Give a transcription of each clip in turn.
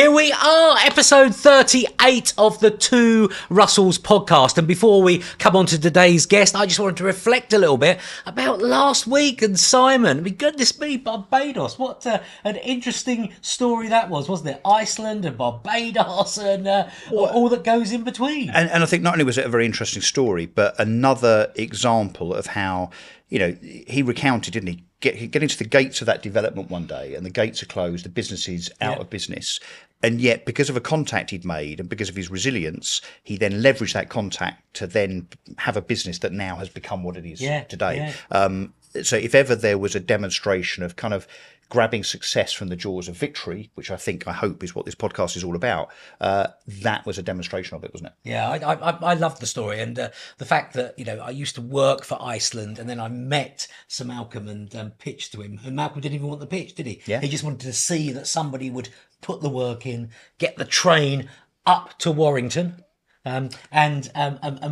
Here we are, episode 38 of the Two Russells podcast. And before we come on to today's guest, I just wanted to reflect a little bit about last week and Simon. I mean, goodness me, Barbados. What an interesting story that was, wasn't it? Iceland and Barbados and all that goes in between. And I think not only was it a very interesting story, but another example of how, you know, he recounted, didn't he? Getting to the gates of that development one day, and the gates are closed, the business is out of business. And yet, because of a contact he'd made and because of his resilience, he then leveraged that contact to then have a business that now has become what it is today. Yeah. So if ever there was a demonstration of kind of grabbing success from the jaws of victory, which I hope is what this podcast is all about, that was a demonstration of it, wasn't it? Yeah, I love the story, and the fact that, you know, I used to work for Iceland, and then I met Sir Malcolm and pitched to him, and Malcolm didn't even want the pitch, did he? Yeah. He just wanted to see that somebody would put the work in, get the train up to Warrington. And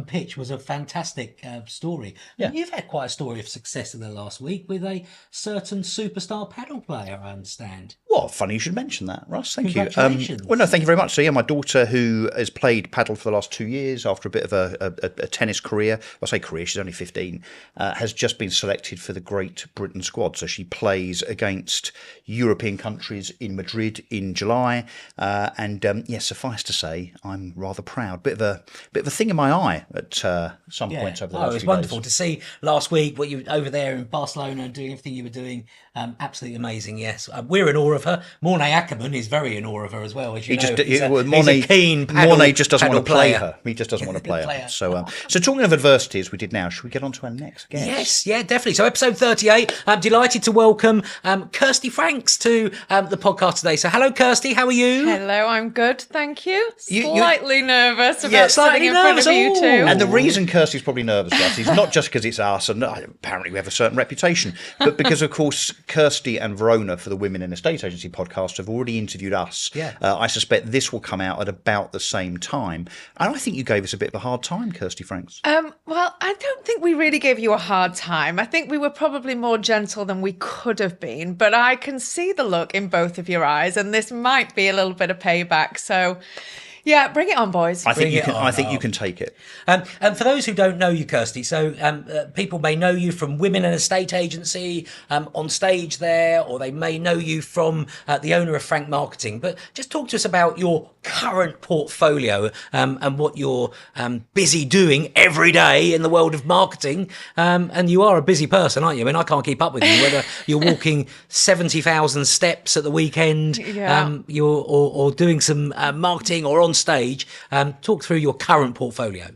pitch was a fantastic story. Yeah. And you've had quite a story of success in the last week with a certain superstar paddle player, I understand. Well, funny you should mention that, Russ. Thank you. Congratulations. Well, no, thank you very much. So, yeah, my daughter, who has played paddle for the last 2 years after a bit of a tennis career, I say career, she's only 15, has just been selected for the Great Britain squad. So she plays against European countries in Madrid in July. Suffice to say, I'm rather proud. Bit of a thing in my eye at some points over the last few days. It was wonderful to see last week what you were over there in Barcelona and doing everything you were doing. Absolutely amazing, yes. We're in awe of her. Mornay Ackerman is very in awe of her as well. As you know, he's a keen Mornay just doesn't want to play player. her. He just doesn't want to play her. So talking of adversity, as we did now, should we get on to our next guest? Yes, yeah, definitely. So episode 38, I'm delighted to welcome Kirsty Franks to the podcast today. So hello, Kirsty, how are you? Hello, I'm good, thank you. Slightly nervous about sitting in nervous. front of you two. And the reason Kirsty's probably nervous, Russ, is not just because it's us, and apparently we have a certain reputation, but because, of course, Kirsty and Verona for the Women in Estate Agency podcast have already interviewed us. Yeah. I suspect this will come out at about the same time. And I think you gave us a bit of a hard time, Kirsty Franks. Well, I don't think we really gave you a hard time. I think we were probably more gentle than we could have been, but I can see the look in both of your eyes, and this might be a little bit of payback. So, yeah, bring it on, boys. I think you can take it. And for those who don't know you, Kirsty, so people may know you from Women in Estate Agency on stage there, or they may know you from the owner of Frank Marketing. But just talk to us about your current portfolio and what you're busy doing every day in the world of marketing. And you are a busy person, aren't you? I mean, I can't keep up with you, whether you're walking 70,000 steps at the weekend, or doing some marketing or on stage. Talk through your current portfolio.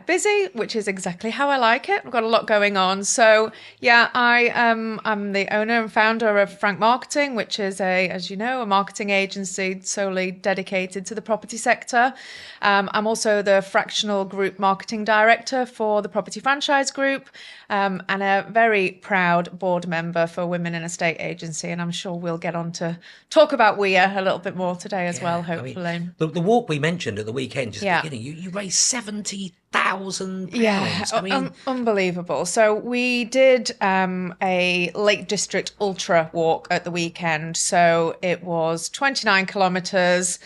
Busy, which is exactly how I like it. I've got a lot going on. So I'm the owner and founder of Frank Marketing, which is as you know, a marketing agency solely dedicated to the property sector. I'm also the fractional group marketing director for the Property Franchise Group, and a very proud board member for Women in Estate Agency. And I'm sure we'll get on to talk about WIA a little bit more today as well, hopefully. I mean, the walk we mentioned at the weekend, just at the beginning, you raised £70,000. Yeah, I mean, unbelievable. So we did a Lake District Ultra walk at the weekend. So it was 29 kilometres,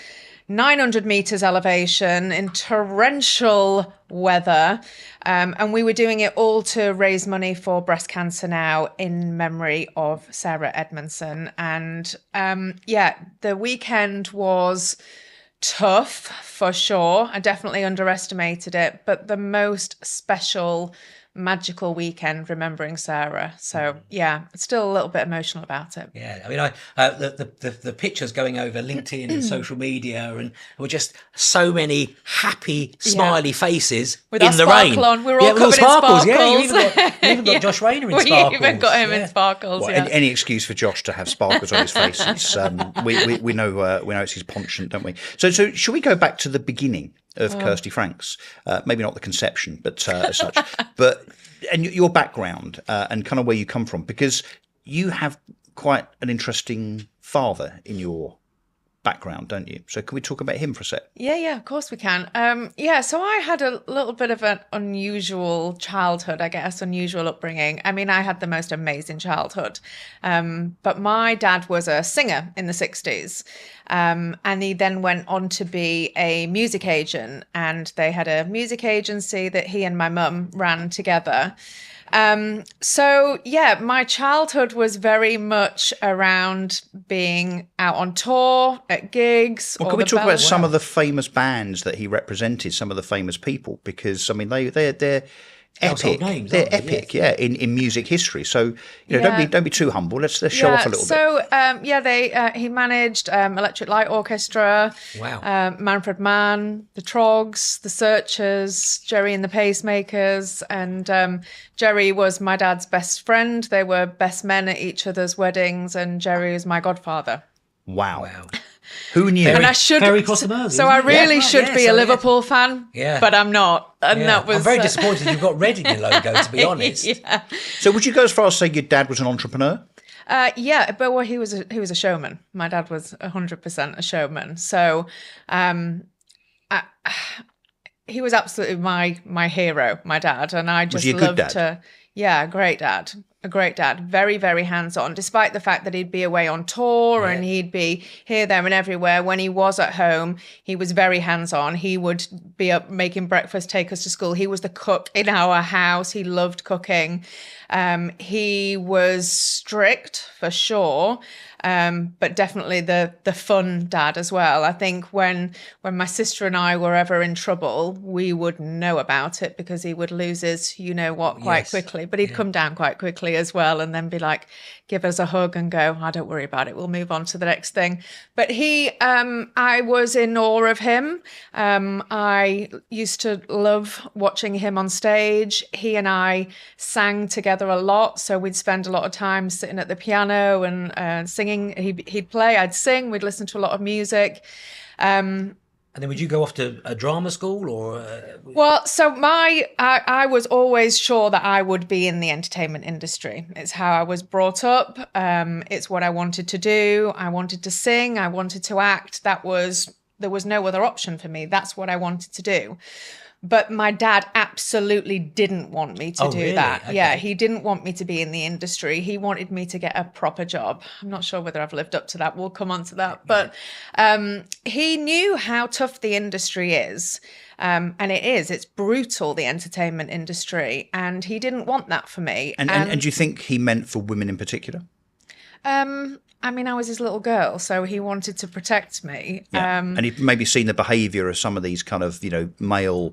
900 metres elevation in torrential weather. And we were doing it all to raise money for Breast Cancer Now in memory of Sarah Edmondson. And the weekend was tough for sure. I definitely underestimated it, but the most special, magical weekend remembering Sarah. So still a little bit emotional about it. Yeah, I mean, the pictures going over LinkedIn and social media, and were just so many happy, smiley faces with in the rain. On. We were all covered in sparkles. Yeah, you even got Josh Rayner in sparkles. We even got him in sparkles. Well, any excuse for Josh to have sparkles on his face. It's, we know it's his penchant, don't we? So should we go back to the beginning of Kirsty Franks? Maybe not the conception, but as such. And your background and kind of where you come from, because you have quite an interesting father in your background, don't you? So can we talk about him for a sec? Yeah, of course we can. So I had a little bit of an unusual childhood, I guess, unusual upbringing. I mean, I had the most amazing childhood. But my dad was a singer in the 60s. And he then went on to be a music agent, and they had a music agency that he and my mum ran together. My childhood was very much around being out on tour, at gigs. Well, can we talk about some of the famous bands that he represented, some of the famous people? Because, I mean, they're epic. Names, they're aren't they? epic, Yes. in music history. So, don't be too humble. Let's show off a little bit. So, he managed Electric Light Orchestra, Wow. Manfred Mann, the Trogs, the Searchers, Jerry and the Pacemakers, and Jerry was my dad's best friend. They were best men at each other's weddings, and Jerry is my godfather. Wow. Wow. Who knew? And I should, Very cross-immersive, so isn't I it? really Yeah, should yeah, be so, a yeah. Liverpool fan, Yeah. but I'm not. And Yeah. that was I'm very disappointed you've got red in your logo, to be honest. Yeah. So would you go as far as saying your dad was an entrepreneur? He was a showman. My dad was 100% a showman. So, he was absolutely my hero, my dad, and I just he a good loved dad? to. Yeah, a great dad, very, very hands-on, despite the fact that he'd be away on tour and he'd be here, there and everywhere. When he was at home, he was very hands-on. He would be up making breakfast, take us to school. He was the cook in our house. He loved cooking. He was strict for sure, but definitely the fun dad as well. I think when my sister and I were ever in trouble, we would know about it because he would lose his quite Yes. quickly. But he'd come down quite quickly as well, and then be like, give us a hug and go, "Oh, don't worry about it. We'll move on to the next thing." But I was in awe of him. I used to love watching him on stage. He and I sang together a lot, so we'd spend a lot of time sitting at the piano and singing. He'd play, I'd sing. We'd listen to a lot of music. And then would you go off to a drama school or? Well, so I was always sure that I would be in the entertainment industry. It's how I was brought up. It's what I wanted to do. I wanted to sing. I wanted to act. There was no other option for me. That's what I wanted to do. But my dad absolutely didn't want me to do really? that. Okay. Yeah, he didn't want me to be in the industry. He wanted me to get a proper job. I'm not sure whether I've lived up to that. We'll come on to that. But he knew how tough the industry is. And it is. It's brutal, the entertainment industry. And he didn't want that for me. And do you think he meant for women in particular? I mean, I was his little girl, so he wanted to protect me. Yeah. And he'd maybe seen the behaviour of some of these kind of, male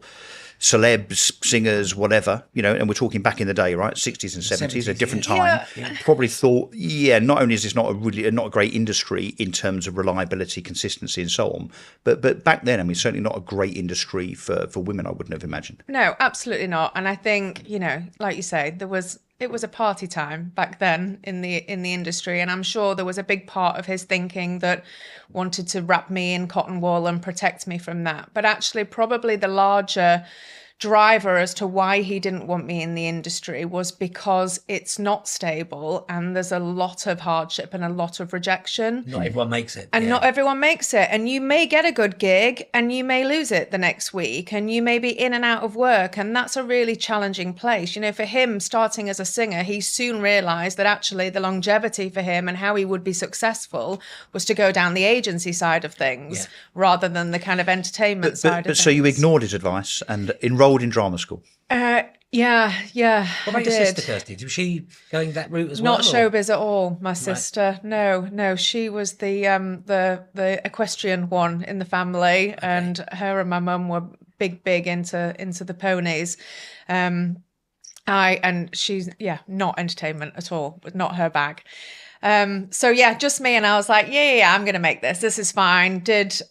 celebs, singers, whatever, and we're talking back in the day, right? 60s and 70s, a different time. Yeah. Probably thought, not only is this not a great industry in terms of reliability, consistency and so on, but back then, I mean, certainly not a great industry for women, I wouldn't have imagined. No, absolutely not. And I think, like you say, it was a party time back then in the industry, and I'm sure there was a big part of his thinking that wanted to wrap me in cotton wool and protect me from that. But actually, probably the larger driver as to why he didn't want me in the industry was because it's not stable and there's a lot of hardship and a lot of rejection. Not everyone makes it. And not everyone makes it. And you may get a good gig and you may lose it the next week and you may be in and out of work. And that's a really challenging place. For him, starting as a singer, he soon realised that actually the longevity for him and how he would be successful was to go down the agency side of things rather than the kind of entertainment side of things. So you ignored his advice and enrolled in drama school? Yeah. What about I your did. sister, Kirsty? Was she going that route as well? Not showbiz at all, my sister. No, she was the equestrian one in the family, and her and my mum were big into the ponies. And she's not entertainment at all, not her bag. Just me, and I was like, I'm going to make this. This is fine. Did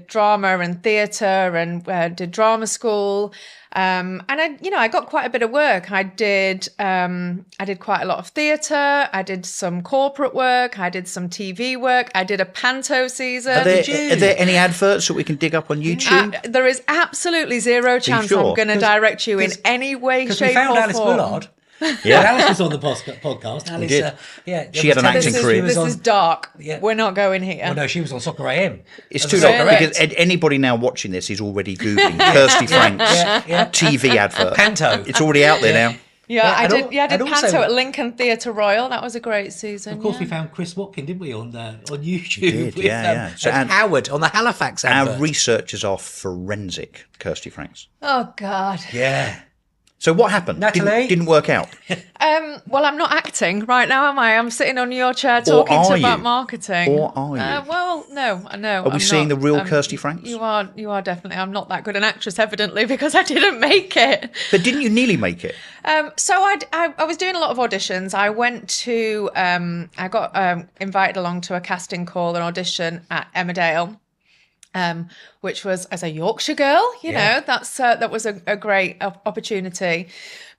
drama and theatre and did drama school. And I got quite a bit of work. I did quite a lot of theatre. I did some corporate work. I did some TV work. I did a panto season. Are there any adverts that we can dig up on YouTube? There is absolutely zero chance sure? I'm going to direct you in any way, shape, We found or Alice form. Bullard. Yeah, Alice was on the podcast. Alice, did. yeah, She had an acting career. This is dark. Yeah. We're not going here. Well, no, she was on Soccer AM. It's As too a late soccer because anybody now watching this is already Googling Kirsty Franks TV advert. Panto. It's already out there now. Yeah, I did. I did and also- Panto at Lincoln Theatre Royal. That was a great season. Of course, yeah. we found Chris Watkin, didn't we, on YouTube? did, yeah. So, and Howard on the Halifax advert. Our researchers are forensic, Kirsty Franks. Oh God. Yeah. So what happened? Natalie? Didn't work out. Well, I'm not acting right now, am I? I'm sitting on your chair talking are about you? marketing. Or are you? Well, no, I know. Are we seeing the real Kirsty Franks? You are definitely. I'm not that good an actress, evidently, because I didn't make it. But didn't you nearly make it? So I was doing a lot of auditions. I went to, I got invited along to a casting call, an audition at Emmerdale. Which was, as a Yorkshire girl, you know, that was a great opportunity.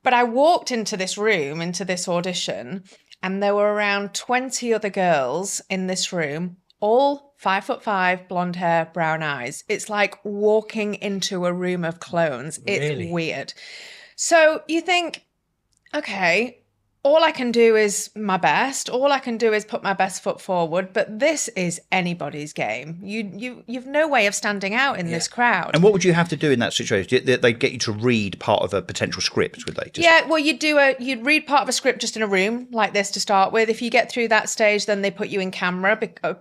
But I walked into this room, into this audition, and there were around 20 other girls in this room, all 5'5", blonde hair, brown eyes. It's like walking into a room of clones. It's Really? weird. So you think, okay, all I can do is my best. All I can do is put my best foot forward. But this is anybody's game. You've no way of standing out in this crowd. And what would you have to do in that situation? They'd get you to read part of a potential script, would they? Yeah, well, you'd read part of a script just in a room like this to start with. If you get through that stage, then they put you in camera,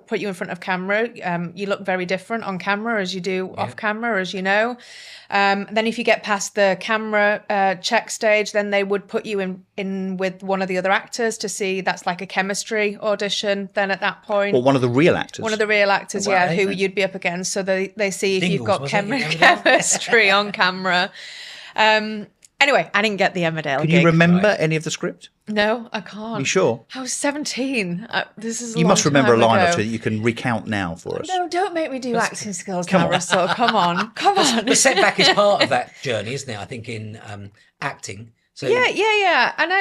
put you in front of camera. You look very different on camera as you do off camera, as you know. Then if you get past the camera check stage, then they would put you in with one of the other actors to see. That's like a chemistry audition. Then at that point, Or one of the real actors? one of the real actors, wow, who okay. you'd be up against. So they see if you've Dingles, got was it? chemistry on camera. Anyway, I didn't get the Emmerdale Can gig. you remember any of the script? No, I can't. You sure? I was 17. This is a You long must remember a time line or ago. two that you can come now for us. No, don't make me do acting skills now, Russell. Come on. The setback is part of that journey, isn't it? I think in acting. So Yeah. And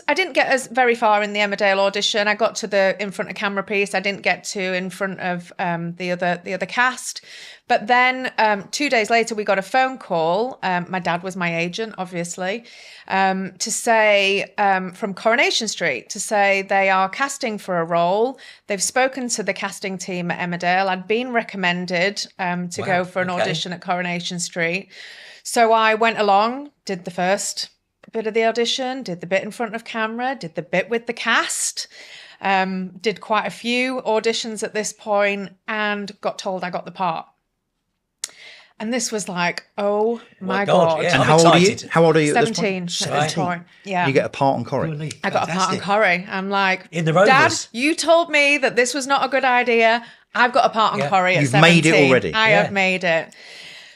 I didn't get as very far in the Emmerdale audition. I got to the in front of camera piece. I didn't get to in front of the other cast. But then 2 days later, we got a phone call. My dad was my agent, obviously, to say from Coronation Street to say they are casting for a role. They've spoken to the casting team at Emmerdale. I'd been recommended to go for an audition at Coronation Street. So I went along, did the first bit of the audition, did the bit in front of camera, did the bit with the cast, did quite a few auditions at this point, and got told I got the part. And this was like, oh my God. yeah. And I'm how old are you? excited. How old are you at this 17 point? at this point. Yeah. You get a part on Corrie. Really I got a part on fantastic. Corrie. I'm like, In the Rovers. Dad, you told me that this was not a good idea. I've got a part on Yeah. Corrie at You've 17. made it already. I Yeah. have made it.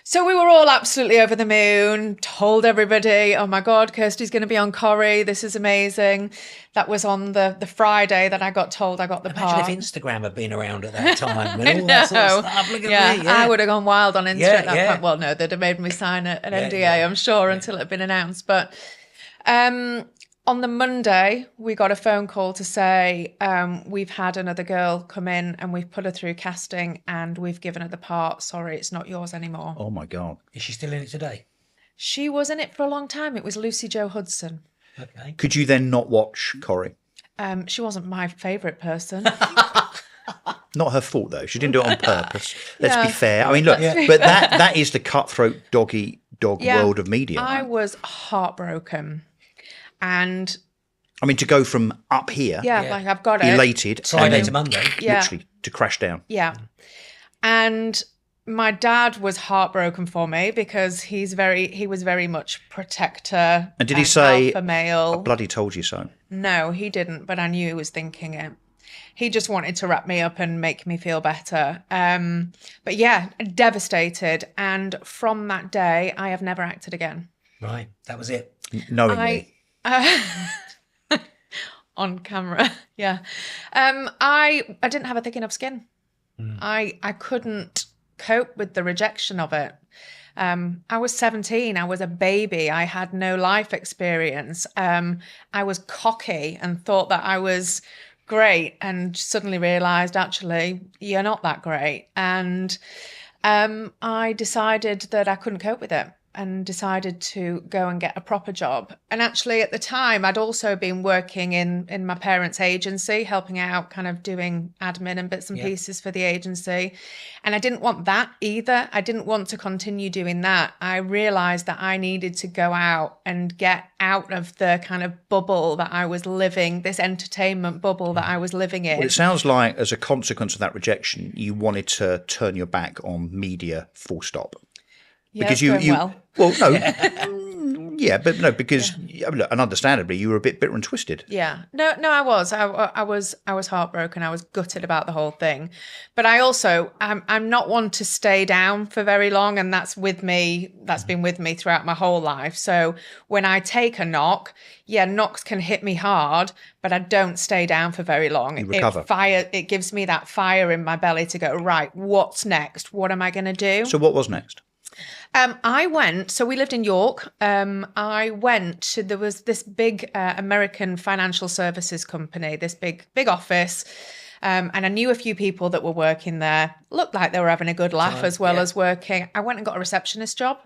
So we were all absolutely over the moon, told everybody, oh my God, Kirsty's going to be on Corrie. This is amazing. That was on the Friday that I got told I got the Imagine part. if Instagram had been around at that time and all that sort of stuff. Look at me. I would have gone wild on Insta Yeah, at that yeah. point. Well, no, they'd have made me sign an NDA, yeah. I'm sure, until it had been announced. But on the Monday, we got a phone call to say we've had another girl come in and we've put her through casting and we've given her the part. Sorry, it's not yours anymore. Oh my God. Is she still in it today? She was in it for a long time. It was Lucy Jo Hudson. Okay. Could you then not watch Corrie? She wasn't my favourite person. Not her fault though. She didn't do it on purpose. Let's Yeah. be fair. I mean, look, but that is the cutthroat dog Yeah. world of media. I right? was heartbroken. And I mean, to go from up here, like I've got it. elated, Friday and to Monday. Yeah. literally to crash down. Yeah. And my dad was heartbroken for me because he was very much protector. And did he say, alpha male? I bloody told you so? No, he didn't, but I knew he was thinking it. He just wanted to wrap me up and make me feel better. But yeah, devastated. And from that day, I have never acted again. Right. That was it. Knowingly. On camera. Yeah. I didn't have a thick enough skin. I couldn't cope with the rejection of it. I was 17. I was a baby. I had no life experience. I was cocky and thought that I was great and suddenly realised, actually, you're not that great. And I decided that I couldn't cope with it. and decided to go and get a proper job. And actually at the time I'd also been working in my parents' agency, helping out, kind of doing admin and bits and pieces for the agency. And I didn't want that either. I didn't want to continue doing that. I realized that I needed to go out and get out of the kind of bubble that I was living, this entertainment bubble that I was living in. Well, it sounds like as a consequence of that rejection, you wanted to turn your back on media, full stop. Yeah, Because because and understandably you were a bit bitter and twisted. Yeah, no, I was heartbroken. I was gutted about the whole thing, but I also I'm not one to stay down for very long, and that's with me. That's been with me throughout my whole life. So when I take a knock, knocks can hit me hard, but I don't stay down for very long. You recover. It gives me that fire in my belly to go, right, what's next? What am I going to do? So what was next? So we lived in York. There was this big American financial services company, this big office. And I knew a few people that were working there. Looked like they were having a good laugh as well as working. I went and got a receptionist job.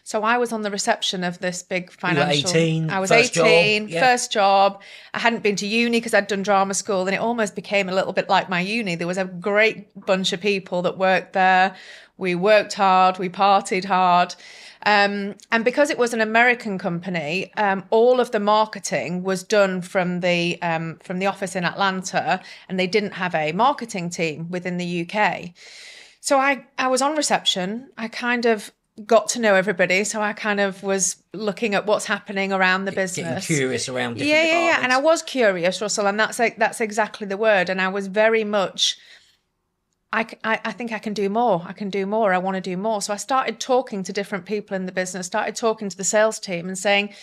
So I was on the reception of this big financial... You were 18, I was first 18, job, first job. I hadn't been to uni because I'd done drama school, and it almost became a little bit like my uni. There was a great bunch of people that worked there. We worked hard, we partied hard. And because it was an American company, all of the marketing was done from the office in Atlanta, and they didn't have a marketing team within the UK. So I was on reception. I kind of got to know everybody. So I kind of was looking at what's happening around the business. Getting curious around different departments. Yeah. And I was curious, Russell, and that's exactly the word. And I was very much... I think I can do more. I want to do more. So I started talking to different people in the business, started talking to the sales team and saying,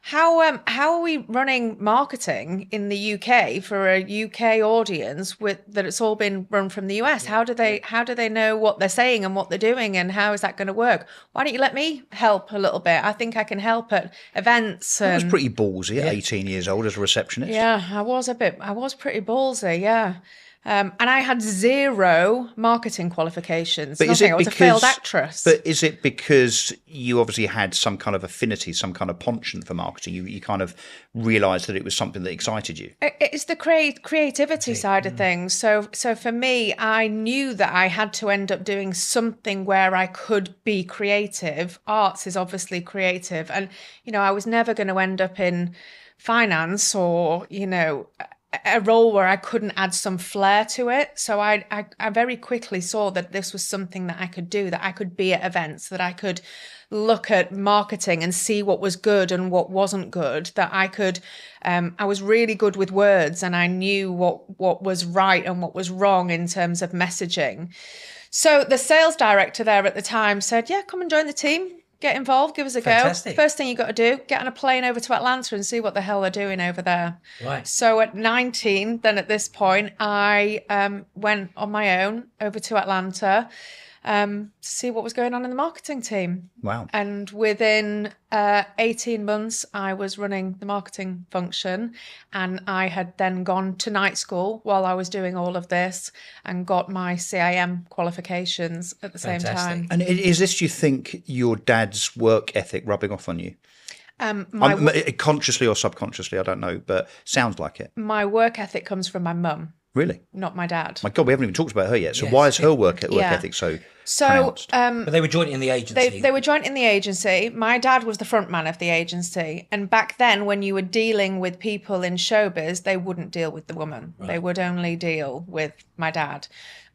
how are we running marketing in the UK for a UK audience that it's all been run from the US? How do they know what they're saying and what they're doing, and how is that going to work? Why don't you let me help a little bit? I think I can help at events. That was pretty ballsy at 18 years old as a receptionist. Yeah, I was pretty ballsy, yeah. And I had zero marketing qualifications. But nothing. I was a failed actress. But is it because you obviously had some kind of affinity, some kind of penchant for marketing? You kind of realised that it was something that excited you? It's the creativity side of things. So for me, I knew that I had to end up doing something where I could be creative. Arts is obviously creative. And, I was never going to end up in finance or, a role where I couldn't add some flair to it. So I very quickly saw that this was something that I could do, that I could be at events, that I could look at marketing and see what was good and what wasn't good, that I could, I was really good with words, and I knew what was right and what was wrong in terms of messaging. So the sales director there at the time said, yeah, come and join the team. Get involved, give us a Fantastic. go. First thing you got to do, get on a plane over to Atlanta and see what the hell they're doing over there. Right. So at 19, then at this point, I went on my own over to Atlanta to see what was going on in the marketing team. Wow. And within 18 months, I was running the marketing function, and I had then gone to night school while I was doing all of this and got my CIM qualifications at the same time. And is this, do you think, your dad's work ethic rubbing off on you? Consciously or subconsciously, I don't know, but sounds like it. My work ethic comes from my mum. Really? Not my dad. My God, we haven't even talked about her yet. So Yes. why is her work ethic so pronounced? But they were joint in the agency. They were joint in the agency. My dad was the front man of the agency. And back then, when you were dealing with people in showbiz, they wouldn't deal with the woman. Right. They would only deal with my dad.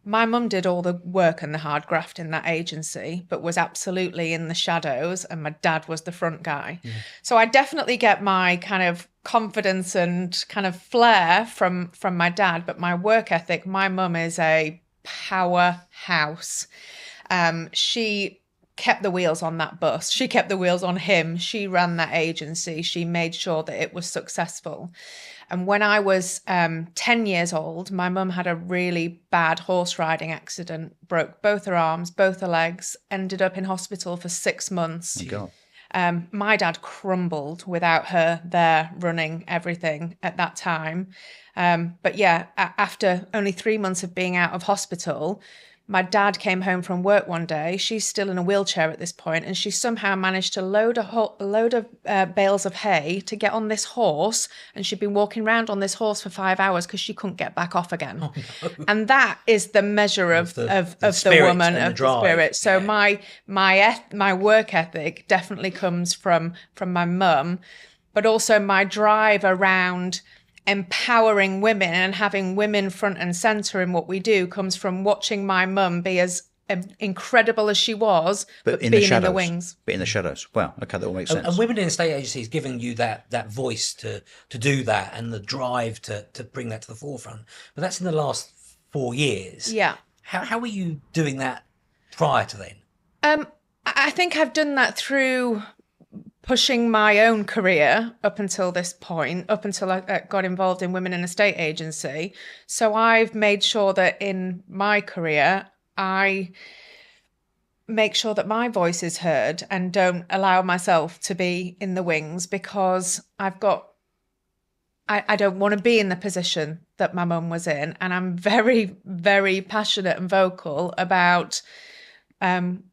My mum did all the work and the hard graft in that agency, but was absolutely in the shadows, and my dad was the front guy. Yeah. So I definitely get my kind of confidence and kind of flair from my dad, but my work ethic, my mum is a powerhouse. She kept the wheels on that bus. She kept the wheels on him. She ran that agency. She made sure that it was successful. And when I was 10 years old, my mum had a really bad horse riding accident, broke both her arms, both her legs, ended up in hospital for 6 months. Oh, God. My dad crumbled without her there running everything at that time. But yeah, after only 3 months of being out of hospital, my dad came home from work one day. She's still in a wheelchair at this point, and she somehow managed to load a load of bales of hay to get on this horse, and she'd been walking around on this horse for 5 hours because she couldn't get back off again. Oh, no. And that is the measure of the woman, of the spirit. So my work ethic definitely comes from my mum, but also my drive around empowering women and having women front and center in what we do comes from watching my mum be as incredible as she was, but in being the shadows, in the wings. But in the shadows. Wow. Okay, that all makes sense. And women in estate agencies giving you that voice to do that, and the drive to bring that to the forefront. But that's in the last 4 years. Yeah. How were you doing that prior to then? I think I've done that through pushing my own career up until this point, up until I got involved in Women in Estate Agency. So I've made sure that in my career, I make sure that my voice is heard and don't allow myself to be in the wings, because I don't want to be in the position that my mum was in. And I'm very, very passionate and vocal about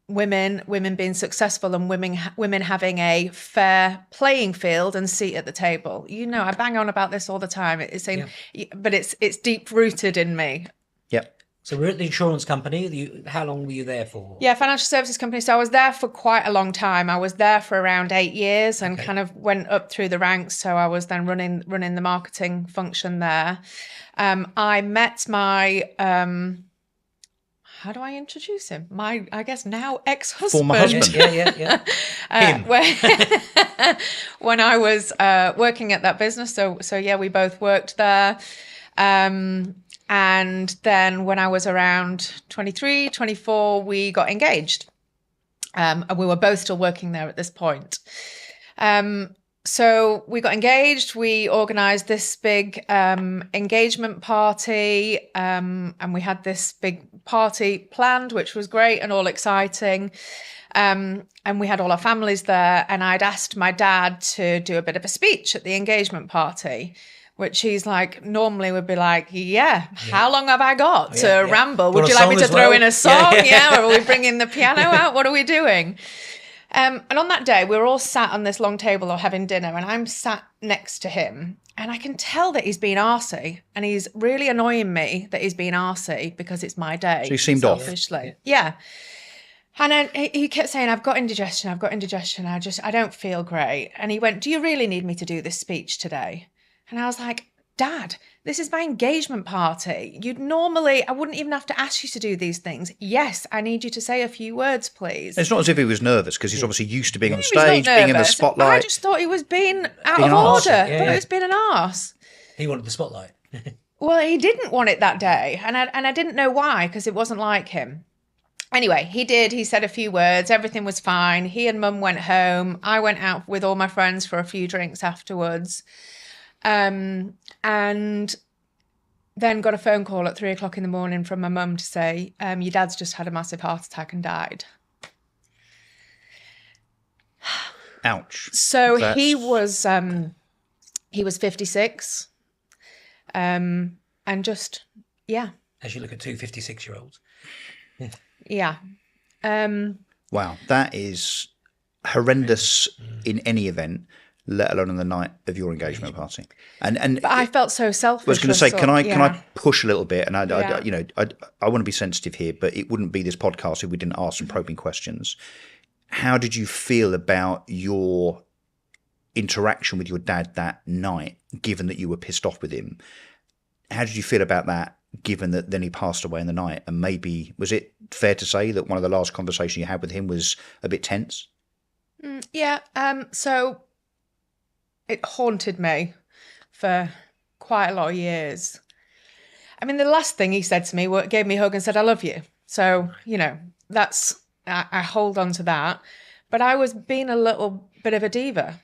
women being successful and women having a fair playing field and seat at the table. You know, I bang on about this all the time. But it's deep rooted in me. Yep. So we're at the insurance company. How long were you there for? Yeah, financial services company. So I was there for quite a long time. I was there for around 8 years and kind of went up through the ranks. So I was then running the marketing function there. I met my how do I introduce him? My, I guess now ex-husband. Former husband. Yeah. When I was working at that business. So yeah, we both worked there. And then when I was around 23, 24, we got engaged. And we were both still working there at this point. So we got engaged, we organised this big engagement party, and we had this big party planned, which was great and all exciting. And we had all our families there, and I'd asked my dad to do a bit of a speech at the engagement party, which he's like, normally would be like, how long have I got to ramble? Would you like me to throw in a song? Yeah, or are we bringing the piano out? What are we doing? And on that day, we were all sat on this long table or having dinner, and I'm sat next to him, and I can tell that he's being arsey, and he's really annoying me that he's being arsey because it's my day. So he seemed selfishly. Off. Yeah. And then he kept saying, I've got indigestion. I don't feel great. And he went, do you really need me to do this speech today? And I was like, Dad, this is my engagement party. I wouldn't even have to ask you to do these things. Yes, I need you to say a few words, please. It's not as if he was nervous, because he's obviously used to being on stage, being in the spotlight. I just thought he was being out of order. I thought he was being an arse. He wanted the spotlight. Well, he didn't want it that day. And I didn't know why, because it wasn't like him. Anyway, he did. He said a few words. Everything was fine. He and Mum went home. I went out with all my friends for a few drinks afterwards. And then got a phone call at 3:00 in the morning from my mum to say, your dad's just had a massive heart attack and died. Ouch. So he was 56. And just, yeah. As you look at two 56-year-olds. Yeah. Wow, that is horrendous in any event, let alone on the night of your engagement party. And but I felt so selfish. I was going to say, can I push a little bit? And I want to be sensitive here, but it wouldn't be this podcast if we didn't ask some probing questions. How did you feel about your interaction with your dad that night, given that you were pissed off with him? How did you feel about that, given that then he passed away in the night? And maybe, was it fair to say that one of the last conversations you had with him was a bit tense? Yeah. So it haunted me for quite a lot of years. I mean, the last thing he said to me, gave me a hug and said, I love you. So, I hold on to that. But I was being a little bit of a diva.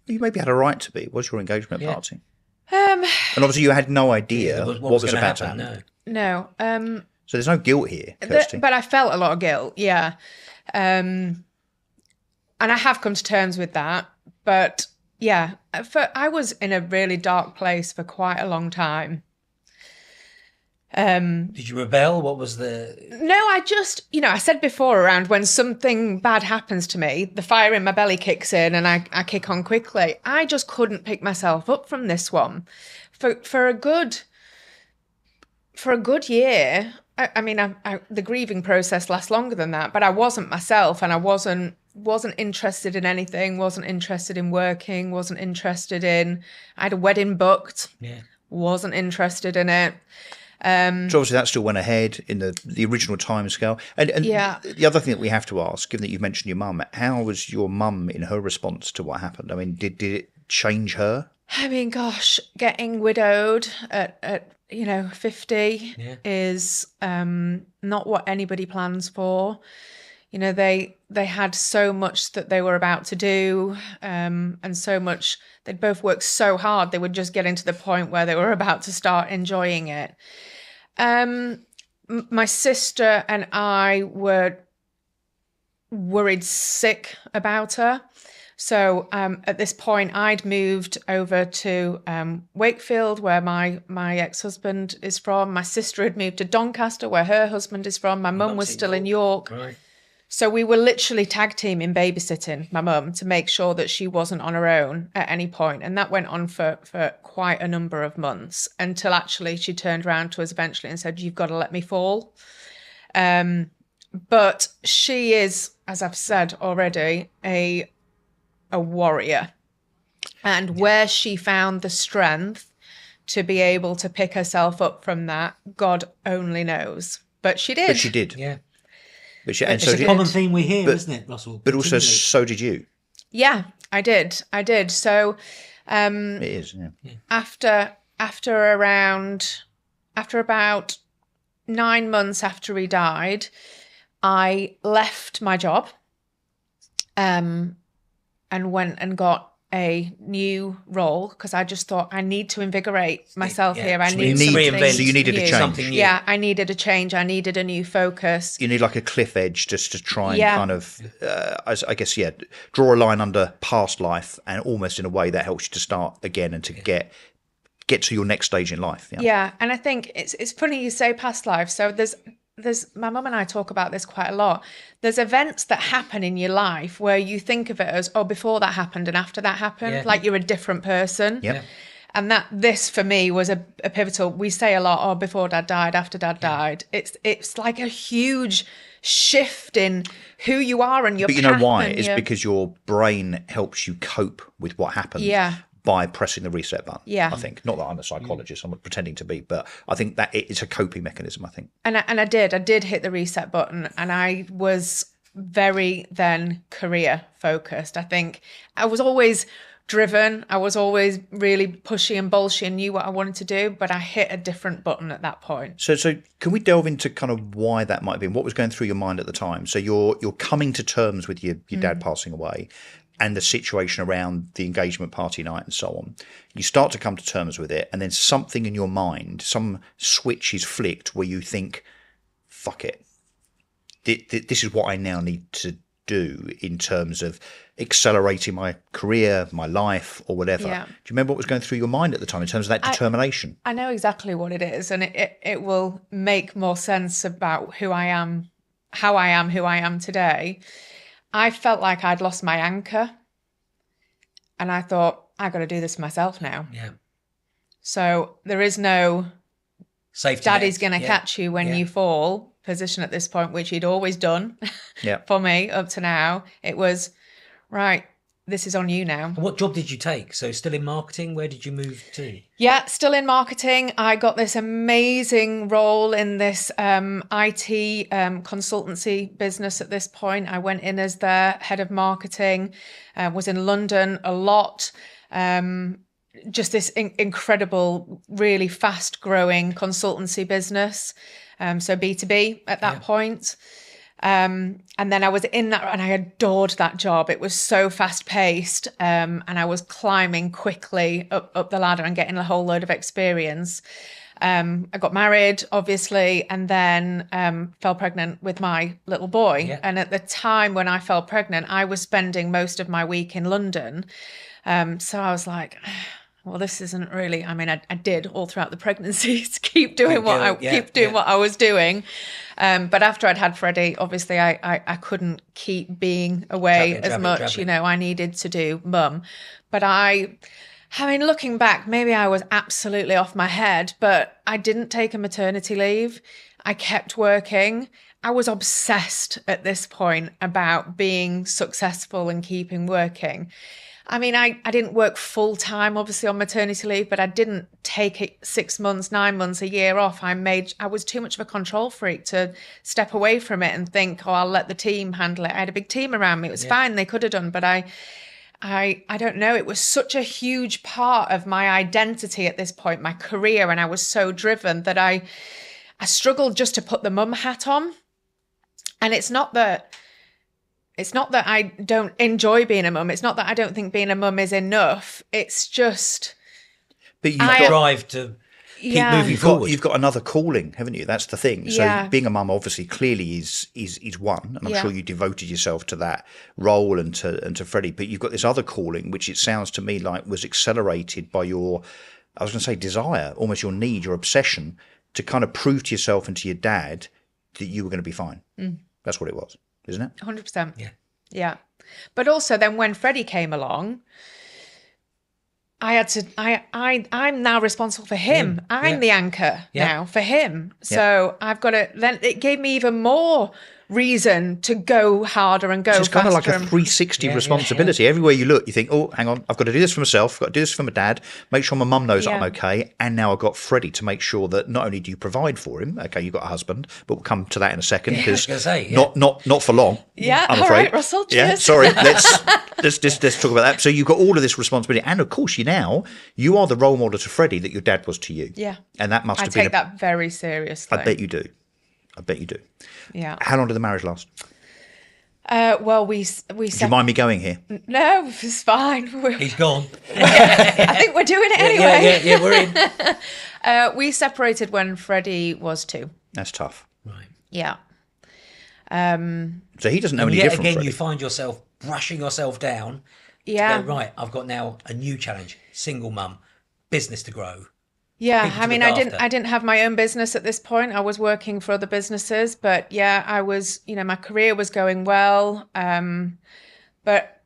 You maybe had a right to be. It was your engagement party. And obviously you had no idea what was about to happen. No. So there's no guilt here, Kirsty. But I felt a lot of guilt, yeah. And I have come to terms with that. But yeah, I was in a really dark place for quite a long time. Did you rebel? What was the... No, I just, I said before around when something bad happens to me, the fire in my belly kicks in and I kick on quickly. I just couldn't pick myself up from this one. For a good year, the grieving process lasts longer than that, but I wasn't myself, and I wasn't interested in anything, wasn't interested in working, wasn't interested in, I had a wedding booked, wasn't interested in it. So obviously that still went ahead in the original timescale. And the other thing that we have to ask, given that you've mentioned your mum, how was your mum in her response to what happened? I mean, did it change her? I mean, gosh, getting widowed at 50 is not what anybody plans for. They had so much that they were about to do, and so much, they'd both worked so hard, they were just getting to the point where they were about to start enjoying it. My sister and I were worried sick about her. So at this point, I'd moved over to Wakefield, where my ex-husband is from. My sister had moved to Doncaster, where her husband is from. My mum was still in York. Right. So we were literally tag teaming babysitting my mum to make sure that she wasn't on her own at any point. And that went on for quite a number of months, until actually she turned around to us eventually and said, "You've got to let me fall." But she is, as I've said already, a warrior. And where she found the strength to be able to pick herself up from that, God only knows. But she did. But she did. Yeah. And It's so a common theme we hear, isn't it, Russell? But also, Continually. so did you. Yeah, I did. So It is, yeah. after about 9 months after he died, I left my job and went and got a new role, because I just thought, I need to invigorate myself here. I need something so you needed a new. change. Something new. Yeah, I needed a change. I needed a new focus. You need like a cliff edge just to try and kind of, I guess, draw a line under past life, and almost in a way that helps you to start again and to get to your next stage in life. Yeah, and I think it's funny you say past life. So there's my mum and I talk about this quite a lot. There's events that happen in your life where you think of it as, oh, before that happened and after that happened, like you're a different person. Yep. And this for me was a pivotal. We say a lot, oh, before Dad died, after Dad died. It's like a huge shift in who you are and your path. But you know why? It's because your brain helps you cope with what happened. By pressing the reset button. I think. Not that I'm a psychologist, I'm not pretending to be, but I think that it's a coping mechanism, I think. And I did hit the reset button, and I was very then career focused. I think I was always driven. I was always really pushy and bolshy and knew what I wanted to do, but I hit a different button at that point. So can we delve into kind of why that might have been? What was going through your mind at the time? So you're coming to terms with your dad passing away, and the situation around the engagement party night and so on. You start to come to terms with it, and then something in your mind, some switch is flicked where you think, fuck it. This is what I now need to do in terms of accelerating my career, my life, or whatever. Yeah. Do you remember what was going through your mind at the time in terms of that determination? I know exactly what it is, and it will make more sense about who I am, who I am today. I felt like I'd lost my anchor, and I thought, I got to do this myself now. Yeah. So there is no Safety daddy's net. going to catch you when you fall position at this point, which he'd always done for me up to now. It was, right, this is on you now. And what job did you take? So still in marketing? Where did you move to? Yeah, still in marketing. I got this amazing role in this IT consultancy business at this point. I went in as their head of marketing, was in London a lot. Just this incredible, really fast growing consultancy business. So B2B at that point. And then I was in that, and I adored that job. It was so fast paced, and I was climbing quickly up the ladder and getting a whole load of experience. I got married, obviously, and then fell pregnant with my little boy. Yeah. And at the time when I fell pregnant, I was spending most of my week in London. So I was like, well, this isn't really, I mean, I did all throughout the pregnancy to keep doing what I was doing. But after I'd had Freddie, obviously I couldn't keep being away as much. Traveling. You know, I needed to do mum. But I mean, looking back, maybe I was absolutely off my head, but I didn't take a maternity leave. I kept working. I was obsessed at this point about being successful and keeping working. I mean, I didn't work full time, obviously, on maternity leave, but I didn't take it 6 months, 9 months, a year off. I was too much of a control freak to step away from it and think, oh, I'll let the team handle it. I had a big team around me. It was fine. They could have done, but I don't know. It was such a huge part of my identity at this point, my career, and I was so driven that I struggled just to put the mum hat on. And it's not that I don't enjoy being a mum. It's not that I don't think being a mum is enough. It's just... But you've That drive to keep moving forward. You've got another calling, haven't you? That's the thing. So Yeah. being a mum obviously clearly is one, and I'm sure you devoted yourself to that role and to Freddie. But you've got this other calling, which it sounds to me like was accelerated by your, I was going to say desire, almost your need, your obsession to kind of prove to yourself and to your dad that you were going to be fine. That's what it was, isn't it? 100%. Yeah. Yeah. But also then when Freddie came along, I'm now responsible for him. I'm the anchor now for him. So I've got to, then it gave me even more reason to go harder and go faster. It's kind of like a 360 responsibility. Everywhere you look, you think, oh, hang on, I've got to do this for myself, I've got to do this for my dad, make sure my mum knows that I'm okay, and now I've got Freddie to make sure that not only do you provide for him, okay, you've got a husband, but we'll come to that in a second, because not for long, I'm all afraid. right, Russell, cheers. Yeah, sorry, let's talk about that. So you've got all of this responsibility, and of course you are the role model to Freddie that your dad was to you. Yeah. And that must I have been... take that very seriously. I bet you do. Yeah. How long did the marriage last? Well, we Do you mind me going here? No, it's fine. He's gone. I think we're doing it anyway. Yeah, we're in. We separated when Freddie was 2. That's tough. Right. Yeah. So he doesn't know And any yet different. again, Freddie. you find yourself brushing yourself down. Yeah. To go, right, I've got now a new challenge. Single mum, business to grow. Yeah, People to I mean, look I didn't after. have my own business at this point. I was working for other businesses, but yeah, I was, my career was going well. But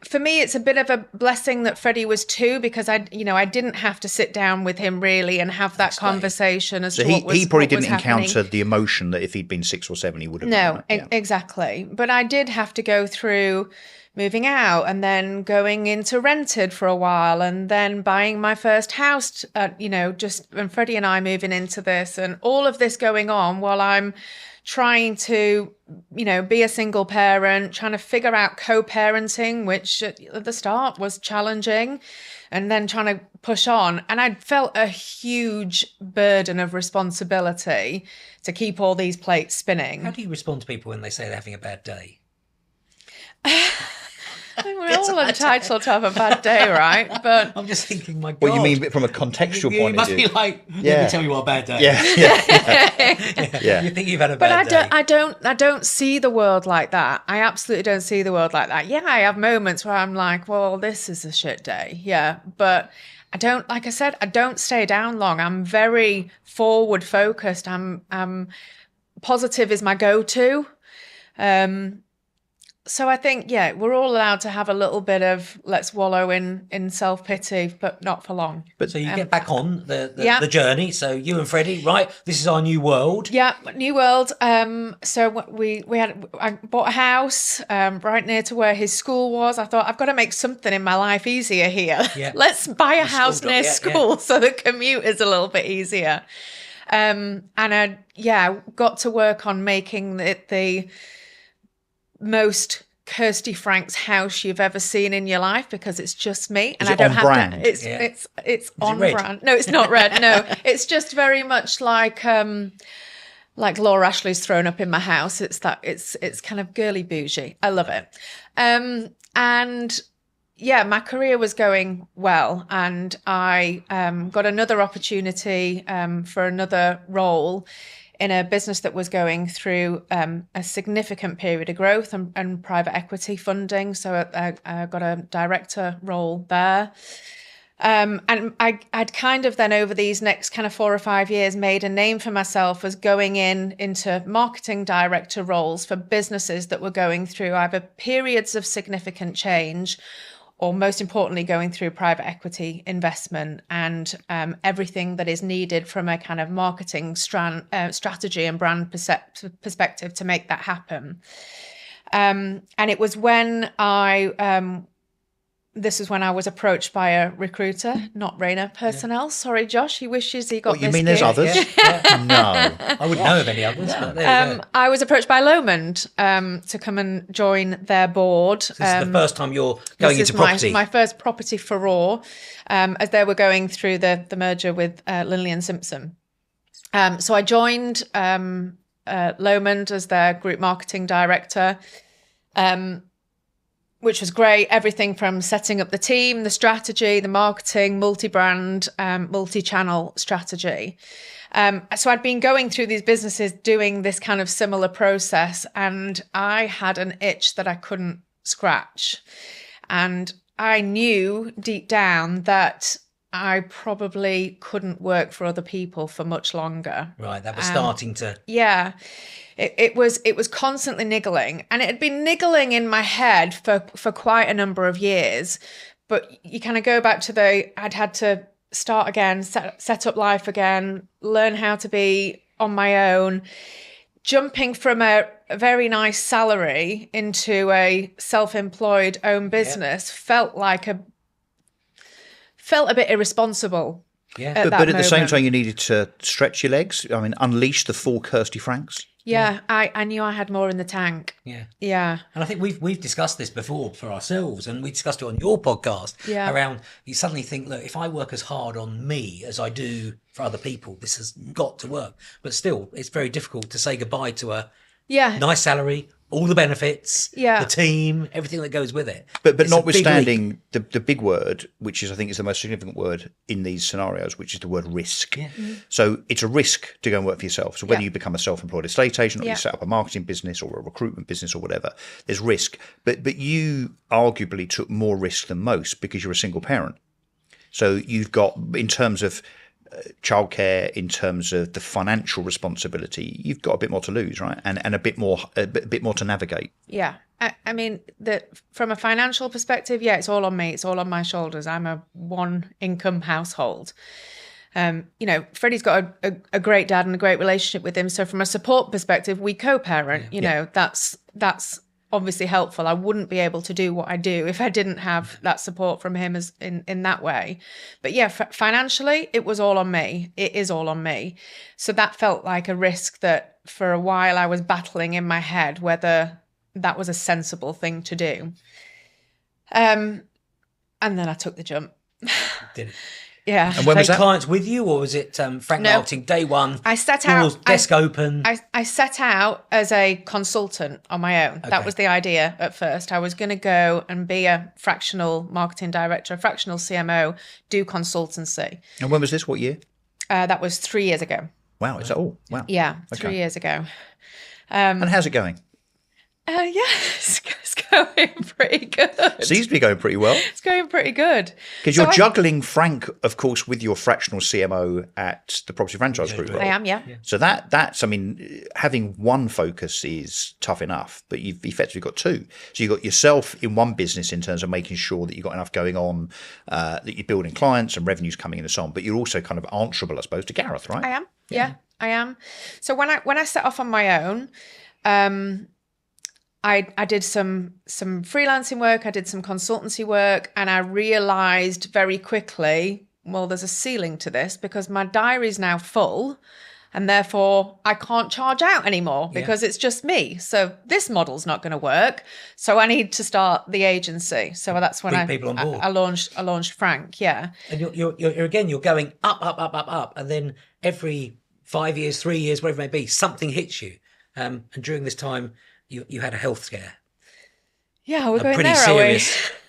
for me, it's a bit of a blessing that Freddie was 2, because I didn't have to sit down with him really and have that conversation as So to what was he probably what was didn't happening. encounter the emotion that if he'd been 6 or 7, he would have. No, done, right? Yeah. exactly. But I did have to go through moving out and then going into rented for a while and then buying my first house, just when Freddie and I moving into this, and all of this going on while I'm trying to, be a single parent, trying to figure out co-parenting, which at the start was challenging, and then trying to push on. And I felt a huge burden of responsibility to keep all these plates spinning. How do you respond to people when they say they're having a bad day? I mean, we're all entitled to have a bad day, right? But I'm just thinking, my God. Well, you mean from a contextual you point must of view? be like, let me tell you what a bad day. Yeah. You think you've had a But bad day. I don't see the world like that. I absolutely don't see the world like that. Yeah, I have moments where I'm like, well, this is a shit day. Yeah, but I don't, like I said, I don't stay down long. I'm very forward focused. I'm positive is my go-to. So I think, we're all allowed to have a little bit of let's wallow in self-pity, but not for long. So you get back on the journey. So you and Freddie, right? This is our new world. Yeah, new world. So I bought a house right near to where his school was. I thought, I've got to make something in my life easier here. Yeah. Let's buy a house near yeah. school so the commute is a little bit easier. And I got to work on making it the most Kirsty Franks house you've ever seen in your life, because it's just me, and Is it I don't on have brand? to. It's on red? brand. No, it's not red. No, it's just very much like Laura Ashley's thrown up in my house. It's kind of girly bougie. I love it. And my career was going well, and I got another opportunity for another role in a business that was going through a significant period of growth and private equity funding. So I got a director role there. And I'd kind of then over these next kind of 4 or 5 years made a name for myself as going into marketing director roles for businesses that were going through either periods of significant change or most importantly, going through private equity investment and everything that is needed from a kind of marketing strategy and brand perspective to make that happen. And it was when this is when I was approached by a recruiter, not Rayner personnel. Sorry, Josh, he wishes he got What, you this mean there's gig. others? No. I wouldn't know of any others, but there you go. I was approached by Lomond to come and join their board. This is the first time you're going into property. My first property furore, as they were going through the merger with Linley and Simpson. So I joined Lomond as their group marketing director, which was great. Everything from setting up the team, the strategy, the marketing, multi-brand, multi-channel strategy. So I'd been going through these businesses doing this kind of similar process, and I had an itch that I couldn't scratch. And I knew deep down that I probably couldn't work for other people for much longer. Right, that was starting to... Yeah. It was constantly niggling, and it had been niggling in my head for quite a number of years. But you kind of go back to I'd had to start again, set up life again, learn how to be on my own. Jumping from a very nice salary into a self-employed own business felt a bit irresponsible. Yeah, But at the same time, you needed to stretch your legs. I mean, unleash the full Kirsty Franks. Yeah, I knew I had more in the tank. Yeah. And I think we've discussed this before for ourselves, and we discussed it on your podcast around you suddenly think, look, if I work as hard on me as I do for other people, this has got to work. But still, it's very difficult to say goodbye to a nice salary, all the benefits, the team, everything that goes with it. But It's a notwithstanding the big word, which is I think is the most significant word in these scenarios, which is the word risk. Yeah. So it's a risk to go and work for yourself. So whether you become a self-employed estate agent or you set up a marketing business or a recruitment business or whatever, there's risk. But you arguably took more risk than most because you're a single parent. So you've got, in terms of childcare, in terms of the financial responsibility, you've got a bit more to lose, right? And a bit more to navigate. Yeah. I mean, from a financial perspective, it's all on me. It's all on my shoulders. I'm a one income household. Freddie's got a great dad and a great relationship with him. So from a support perspective, we co-parent, that's obviously helpful. I wouldn't be able to do what I do if I didn't have that support from him as in that way. But financially, it was all on me. It is all on me. So that felt like a risk that for a while I was battling in my head whether that was a sensible thing to do. And then I took the jump. Did it? Yeah. And when was that? Clients with you, or was it Frank Marketing day one? I set doors, out desk open. I set out as a consultant on my own. Okay. That was the idea at first. I was going to go and be a fractional marketing director, a fractional CMO, do consultancy. And when was this? What year? That was 3 years ago. Wow, is that all? Wow. Yeah, 3 years ago. And how's it going? It's going pretty good. Seems to be going pretty well. It's going pretty good. Because you're juggling Frank, of course, with your fractional CMO at the Property Franchise Group. I am, yeah. So that's, I mean, having one focus is tough enough, but you've effectively got two. So you've got yourself in one business in terms of making sure that you've got enough going on, that you're building clients and revenues coming in and so on, but you're also kind of answerable, I suppose, to Gareth, right? I am, yeah, I am. So when I set off on my own, I did some freelancing work, I did some consultancy work, and I realised very quickly, well, there's a ceiling to this because my diary's now full and therefore I can't charge out anymore because it's just me. So this model's not going to work. So I need to start the agency. So that's when I launched Frank, yeah. And you're going up, and then every 5 years, 3 years, whatever it may be, something hits you. And during this time, you had a health scare. Yeah, we're going there, are we?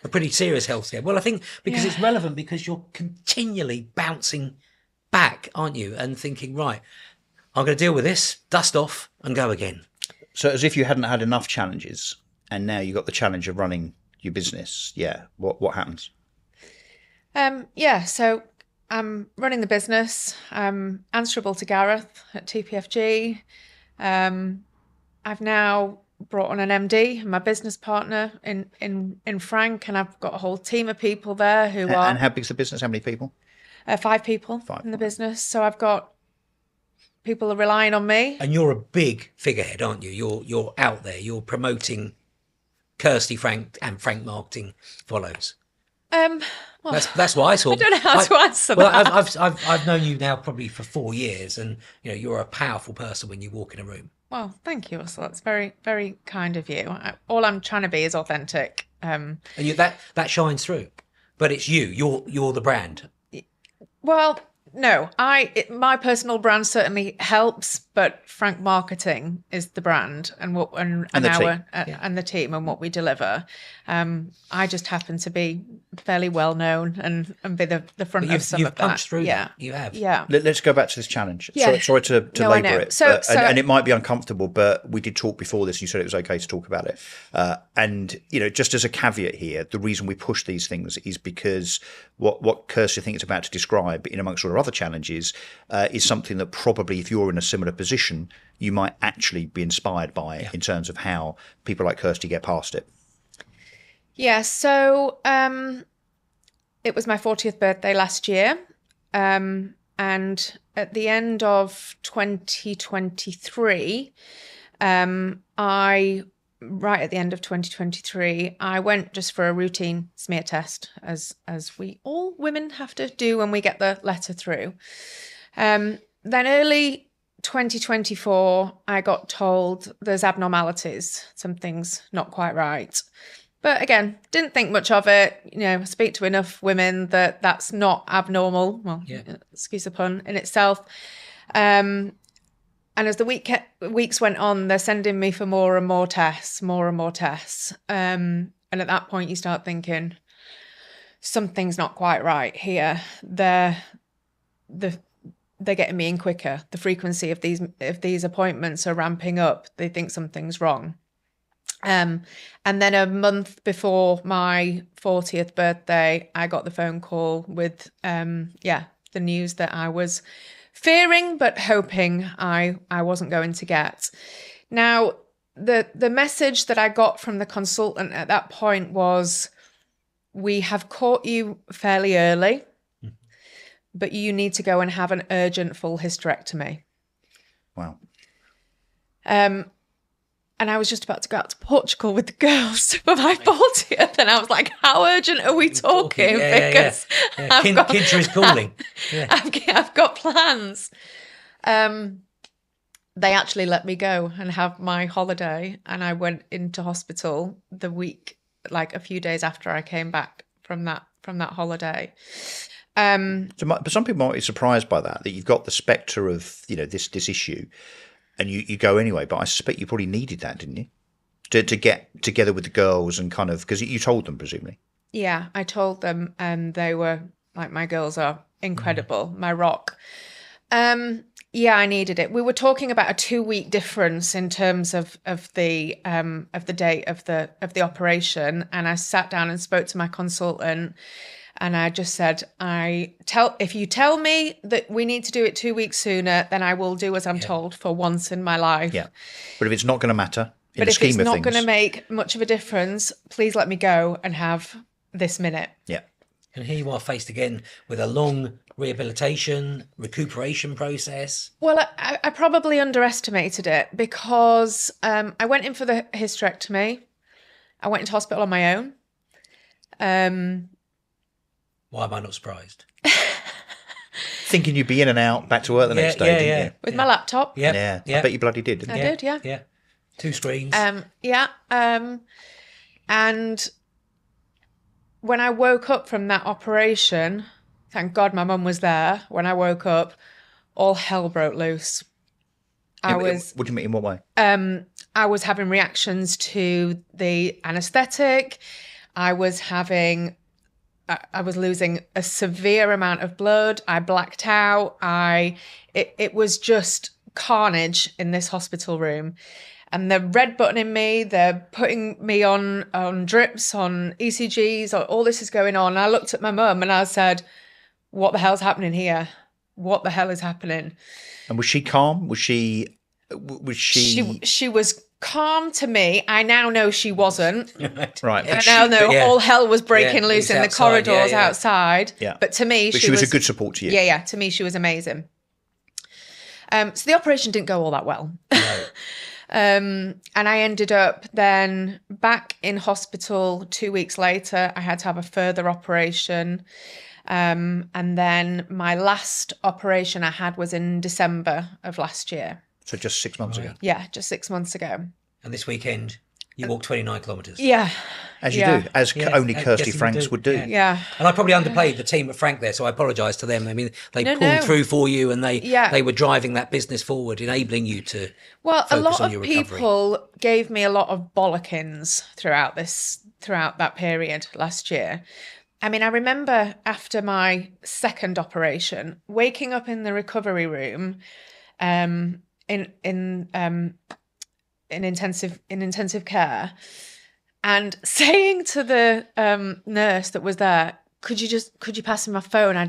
A pretty serious health scare. Well, I think because it's relevant because you're continually bouncing back, aren't you? And thinking, right, I'm going to deal with this, dust off and go again. So as if you hadn't had enough challenges and now you got the challenge of running your business. Yeah. What happens? Yeah, so I'm running the business. I'm answerable to Gareth at TPFG. I've now brought on an MD, my business partner in Frank, and I've got a whole team of people there who are. And how big's the business? How many people? 5 people in the business. So I've got people are relying on me. And you're a big figurehead, aren't you? You're out there. You're promoting Kirsty Frank, and Frank Marketing follows. Well, That's why I saw. I don't know how to answer well, that. I've known you now probably for 4 years, and you're a powerful person when you walk in a room. Well, thank you, Russell. That's very, very kind of you. All I'm trying to be is authentic. And that shines through, but it's you. You're the brand. Well, no, my personal brand certainly helps, but Frank Marketing is the brand and the team and what we deliver. I just happen to be fairly well known and be the front of some of that. You've punched through yeah. that. You have. Yeah. Let's go back to this challenge. Yeah. Sorry to No, I labour know. it. So- and it might be uncomfortable, but we did talk before this. You said it was okay to talk about it. And, just as a caveat here, the reason we push these things is because what Kirsty I think is about to describe, in amongst all her other challenges, is something that probably, if you're in a similar position, you might actually be inspired by in terms of how people like Kirsty get past it. Yeah, so it was my 40th birthday last year. And at the end of 2023, right at the end of 2023, I went just for a routine smear test, as we all women have to do when we get the letter through. Then early 2024, I got told there's abnormalities, something's not quite right. But again, didn't think much of it. I speak to enough women that that's not abnormal. Well, excuse the pun, in itself. And as the weeks went on, they're sending me for more and more tests. And at that point, you start thinking, something's not quite right here. They're getting me in quicker. The frequency of these appointments are ramping up. They think something's wrong. And then a month before my 40th birthday, I got the phone call with, the news that I was fearing but hoping I wasn't going to get. Now, the message that I got from the consultant at that point was, we have caught you fairly early, but you need to go and have an urgent full hysterectomy. Wow. And I was just about to go out to Portugal with the girls for my 40th. And I was like, how urgent are we talking? Because Kincher is calling. Yeah. I've got plans. They actually let me go and have my holiday. And I went into hospital the week, like a few days after I came back from that holiday. But some people might be surprised by that you've got the spectre of, this issue. And you go anyway, but I suspect you probably needed that, didn't you? To get together with the girls and kind of, because you told them, presumably. Yeah, I told them, and they were like, my girls are incredible, my rock. Yeah, I needed it. We were talking about a 2-week difference in terms of the date of the operation, and I sat down and spoke to my consultant. And I just said, if you tell me that we need to do it 2 weeks sooner, then I will do as I'm told for once in my life. Yeah. But if it's not going to matter in but the if scheme it's of not things. going to make much of a difference, please let me go and have this minute. Yeah. And here you are faced again with a long rehabilitation, recuperation process. Well, I probably underestimated it because I went in for the hysterectomy. I went into hospital on my own. Why am I not surprised? Thinking you'd be in and out, back to work the next day, didn't you? With my laptop. Yeah. I bet you bloody did, didn't you? I did, yeah. Yeah. 2 screens. And when I woke up from that operation, thank God my mum was there. When I woke up, all hell broke loose. What do you mean, in what way? I was having reactions to the anaesthetic. I was losing a severe amount of blood. I blacked out. It was just carnage in this hospital room. And they're red buttoning me, they're putting me on drips, on ECGs, all this is going on. And I looked at my mum and I said, what the hell's happening here? What the hell is happening? And was she calm? She was calm to me. I now know she wasn't. Right. I now know all hell was breaking loose in the outside, corridors outside. Yeah. But to me, she was a good support to you. Yeah. To me, she was amazing. So the operation didn't go all that well. No. And I ended up then back in hospital 2 weeks later. I had to have a further operation. And then my last operation I had was in December of last year. So just 6 months ago. Yeah, just 6 months ago. And this weekend, you walked 29 kilometres. Yeah. As you do, as only Kirsty yes, you Franks would do. Yeah. And I probably underplayed the team at Frank there, so I apologise to them. I mean, they No, pulled no. through for you, and they were driving that business forward, enabling you to Well, a focus lot on of your recovery. people gave me a lot of bollockings throughout that period last year. I mean, I remember after my second operation, waking up in the recovery room, in intensive care, and saying to the nurse that was there, could you pass me my phone? I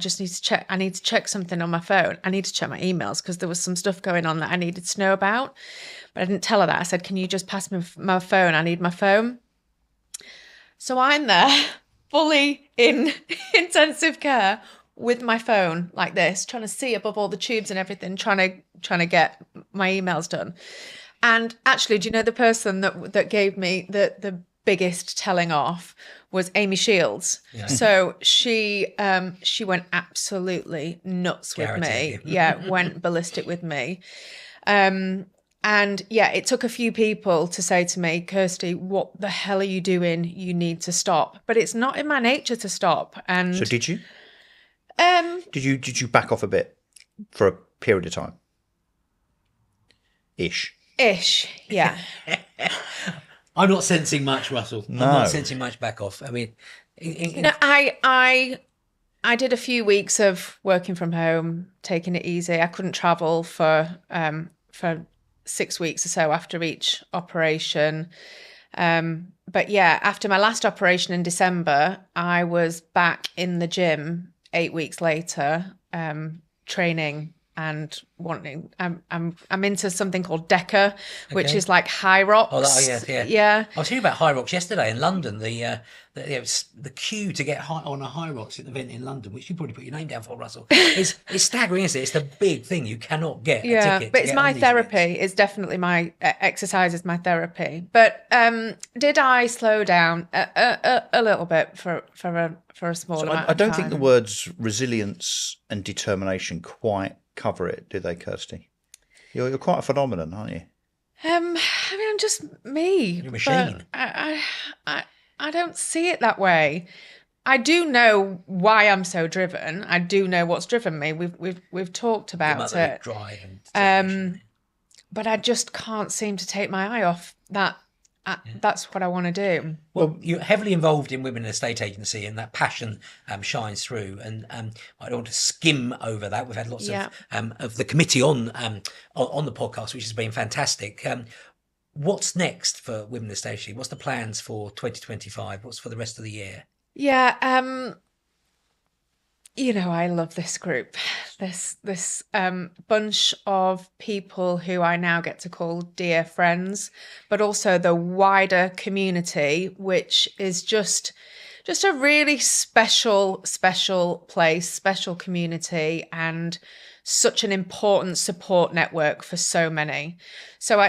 need to check something on my phone. I need to check my emails because there was some stuff going on that I needed to know about. But I didn't tell her that. I said, can you just pass me my phone? I need my phone. So I'm there fully in intensive care with my phone like this, trying to see above all the tubes and everything, trying to get my emails done. And actually, do you know the person that gave me the biggest telling off was Amy Shields. Yeah. So she went absolutely nuts with me. Yeah, went ballistic with me. And yeah, it took a few people to say to me, Kirsty, what the hell are you doing? You need to stop. But it's not in my nature to stop. And So did you? Did you back off a bit for a period of time? Ish, yeah. I'm not sensing much, Russell. No. I'm not sensing much back off. I mean, No, I did a few weeks of working from home, taking it easy. I couldn't travel for 6 weeks or so after each operation. But yeah, after my last operation in December, I was back in the gym 8 weeks later, training and wanting. I'm into something called Deca, which Okay. is like high rocks. Oh, yeah. Yeah. I was hearing about High Rocks yesterday in London. The queue to get on a High Rocks at the event in London, which you probably put your name down for, Russell, is staggering, isn't it? It's the big thing. You cannot get a ticket. But to it's get my on these therapy. events. It's definitely my exercise is my therapy. But did I slow down a little bit for a small amount? I don't of think the time? words resilience and determination quite cover it, do they, Kirsty? You're quite a phenomenon, aren't you? I mean, I'm just me. You're a machine. But I don't see it that way. I do know why I'm so driven. I do know what's driven me. We've talked The about motherly it. drive and determination. But I just can't seem to take my eye off that. That's what I want to do. Well, you're heavily involved in Women in Estate Agency, and that passion shines through. And I don't want to skim over that. We've had lots of the committee on the podcast, which has been fantastic. What's next for Women in Estate Agency? What's the plans for 2025? What's for the rest of the year? Yeah, I love this group, this bunch of people who I now get to call dear friends, but also the wider community, which is just a really special place, special community, and such an important support network for so many. So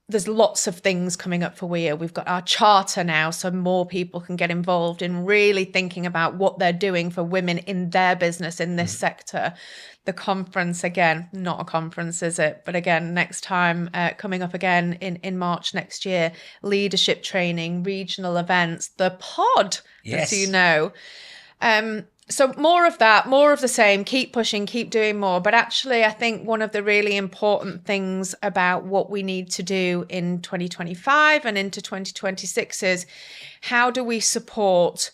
there's lots of things coming up for WEA. We've got our charter now, so more people can get involved in really thinking about what they're doing for women in their business in this sector. The conference, again, not a conference, is it? But again, next time, coming up again in March next year, leadership training, regional events, the pod, Yes. as you know. So more of that, more of the same, keep pushing, keep doing more. But actually, I think one of the really important things about what we need to do in 2025 and into 2026 is how do we support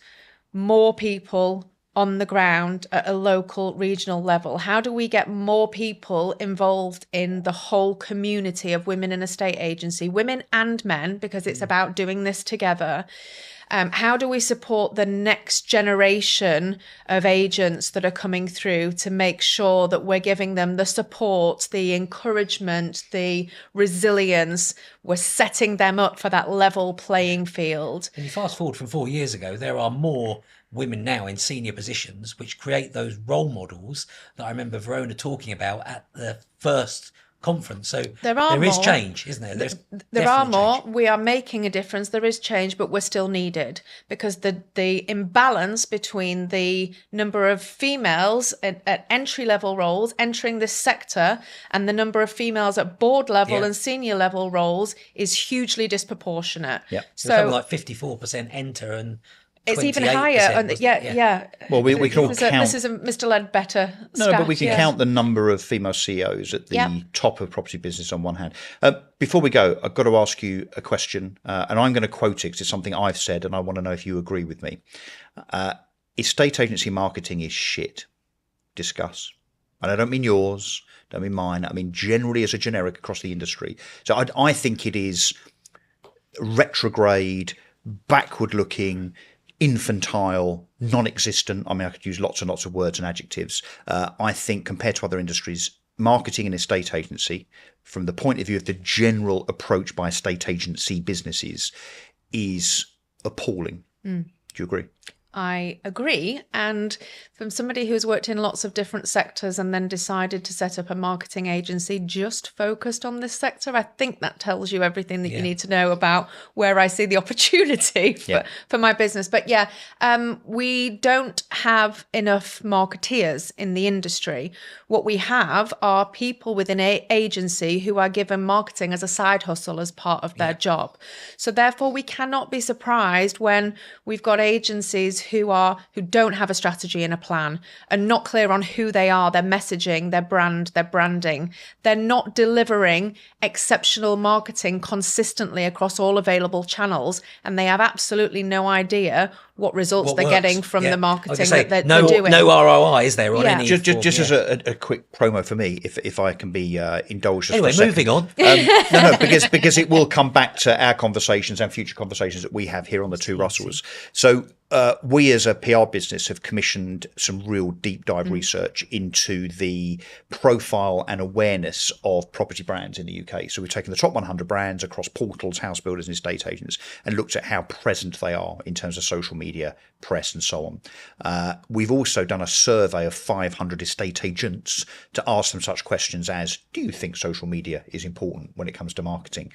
more people on the ground at a local, regional level? How do we get more people involved in the whole community of women in a state agency, women and men, because it's about doing this together? How do we support the next generation of agents that are coming through to make sure that we're giving them the support, the encouragement, the resilience? We're setting them up for that level playing field. And you fast forward from 4 years ago, there are more women now in senior positions, which create those role models that I remember Verona talking about at the first conference. So there is more change, isn't there? There are definitely more. change. We are making a difference. There is change, but we're still needed, because the imbalance between the number of females at entry level roles entering this sector and the number of females at board level and senior level roles is hugely disproportionate. Yeah. So something like 54% enter, and it's even higher. And yeah. Well, we can all count. This is a Mr. Ledbetter No, stat, but we can count the number of female CEOs at the top of property business on one hand. Before we go, I've got to ask you a question, and I'm going to quote it because it's something I've said, and I want to know if you agree with me. Estate agency marketing is shit. Discuss. And I don't mean yours, don't mean mine. I mean generally as a generic across the industry. So I think it is retrograde, backward-looking, infantile, non-existent. I mean, I could use lots and lots of words and adjectives. I think compared to other industries, marketing in estate agency, from the point of view of the general approach by estate agency businesses, is appalling. Do you agree? I agree. And from somebody who's worked in lots of different sectors and then decided to set up a marketing agency just focused on this sector, I think that tells you everything that you need to know about where I see the opportunity for my business. But we don't have enough marketeers in the industry. What we have are people within an agency who are given marketing as a side hustle as part of their job. So therefore, we cannot be surprised when we've got agencies who don't have a strategy and a plan, and not clear on who they are, their messaging, their brand, their branding. They're not delivering exceptional marketing consistently across all available channels, and they have absolutely no idea what results they're getting from the marketing that they're doing. No ROI is there on any just as a quick promo for me, if I can be indulged. Anyway, moving on. No, because it will come back to our conversations and future conversations that we have here on the Two Russells. So we as a PR business have commissioned some real deep dive research into the profile and awareness of property brands in the UK. So we've taken the top 100 brands across portals, house builders and estate agents and looked at how present they are in terms of social media, press and so on. We've also done a survey of 500 estate agents to ask them such questions as, do you think social media is important when it comes to marketing?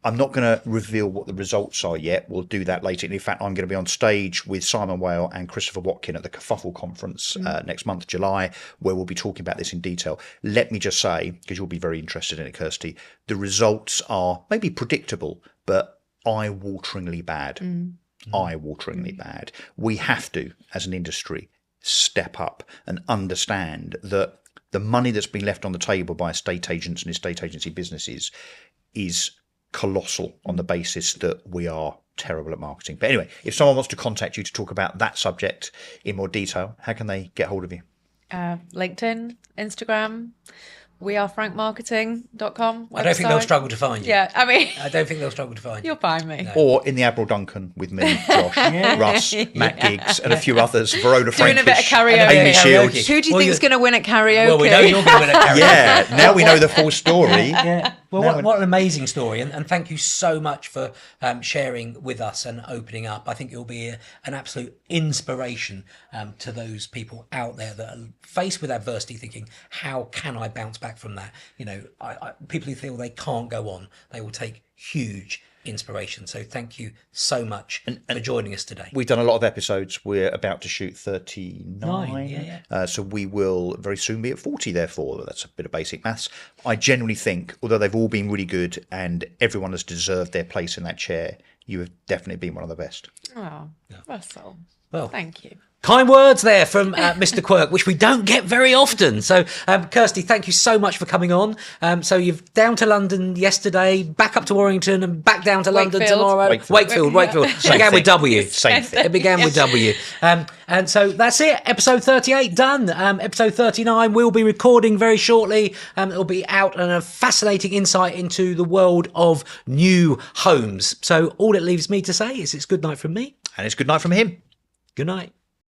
I'm not going to reveal what the results are yet. We'll do that later. In fact, I'm going to be on stage with Simon Whale and Christopher Watkin at the Kerfuffle conference next month, July, where we'll be talking about this in detail. Let me just say, because you'll be very interested in it, Kirsty, the results are maybe predictable, but eye-wateringly bad. Eye-wateringly bad. We have to, as an industry, step up and understand that the money that's been left on the table by estate agents and estate agency businesses is colossal on the basis that we are terrible at marketing. But anyway, if someone wants to contact you to talk about that subject in more detail, how can they get hold of you? LinkedIn, Instagram, wearefrankmarketing.com website. I don't think they'll struggle to find you. Yeah, I mean, I don't think they'll struggle to find you. You'll find me. No. Or in the Admiral Duncan with me, Josh, Russ, Matt Giggs, and a few others, Verona Doing a bit of Frankish, karaoke. Amy Karaoke. Shields. Who do you think's going to win at karaoke? Well, we know you're going to win at karaoke. Yeah, now we know the full story. Well, what an amazing story. And thank you so much for sharing with us and opening up. I think you'll be an absolute inspiration to those people out there that are faced with adversity thinking, how can I bounce back from that? You know, people who feel they can't go on, they will take huge inspiration. So thank you so much for joining us today. We've done a lot of episodes. We're about to shoot 39. So we will very soon be at 40, therefore. That's a bit of basic maths. I genuinely think, although they've all been really good and everyone has deserved their place in that chair, you have definitely been one of the best. Oh, Russell. Well, thank you. Kind words there from Mr. Quirk, which we don't get very often. So, Kirsty, thank you so much for coming on. So you've down to London yesterday, back up to Warrington, and back down to London Wakefield. tomorrow. Wakefield. It began with W. Same thing. It began with W. And so that's it. Episode 38 done. Episode 39 we'll be recording very shortly. It'll be out and a fascinating insight into the world of new homes. So all it leaves me to say is it's good night from me. And it's good night from him. Good night.